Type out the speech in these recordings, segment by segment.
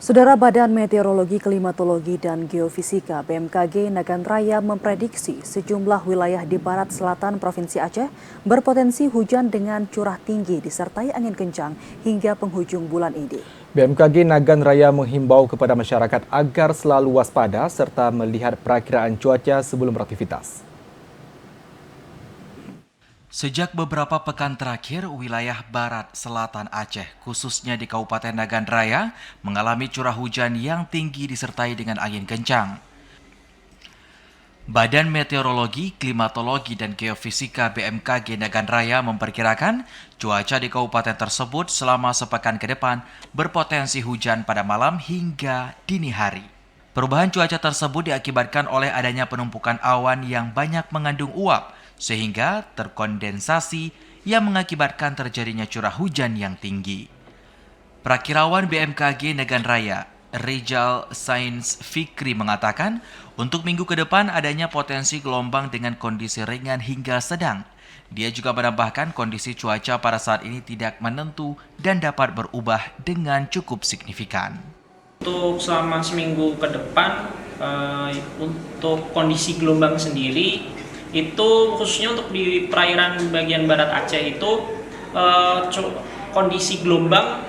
Saudara Badan Meteorologi, Klimatologi, dan Geofisika (BMKG) Nagan Raya memprediksi sejumlah wilayah di barat selatan Provinsi Aceh berpotensi hujan dengan curah tinggi disertai angin kencang hingga penghujung bulan ini. BMKG Nagan Raya menghimbau kepada masyarakat agar selalu waspada serta melihat perakiraan cuaca sebelum beraktivitas. Sejak beberapa pekan terakhir, wilayah barat selatan Aceh, khususnya di Kabupaten Nagan Raya, mengalami curah hujan yang tinggi disertai dengan angin kencang. Badan Meteorologi, Klimatologi, dan Geofisika BMKG Nagan Raya memperkirakan cuaca di kabupaten tersebut selama sepekan ke depan berpotensi hujan pada malam hingga dini hari. Perubahan cuaca tersebut diakibatkan oleh adanya penumpukan awan yang banyak mengandung uap, sehingga terkondensasi yang mengakibatkan terjadinya curah hujan yang tinggi. Prakirawan BMKG Nagan Raya, Rizal Sains Fikri mengatakan, untuk minggu ke depan adanya potensi gelombang dengan kondisi ringan hingga sedang. Dia juga menambahkan kondisi cuaca pada saat ini tidak menentu dan dapat berubah dengan cukup signifikan. Untuk selama seminggu ke depan, untuk kondisi gelombang sendiri, itu khususnya untuk di perairan bagian barat Aceh itu kondisi gelombang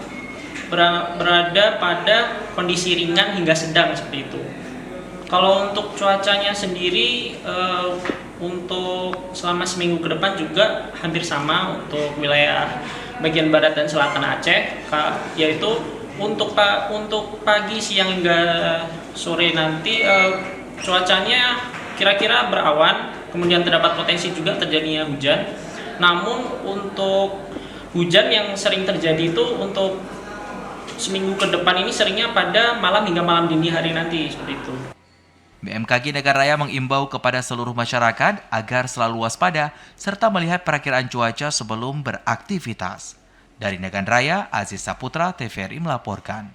berada pada kondisi ringan hingga sedang seperti itu. Kalau untuk cuacanya sendiri untuk selama seminggu ke depan juga hampir sama untuk wilayah bagian barat dan selatan Aceh, yaitu untuk pagi, siang hingga sore nanti cuacanya kira-kira berawan, kemudian terdapat potensi juga terjadinya hujan. Namun untuk hujan yang sering terjadi itu untuk seminggu ke depan ini seringnya pada malam hingga malam dini hari nanti seperti itu. BMKG Nagan Raya mengimbau kepada seluruh masyarakat agar selalu waspada serta melihat perakiraan cuaca sebelum beraktivitas. Dari Nagan Raya, Aziz Saputra, TVRI melaporkan.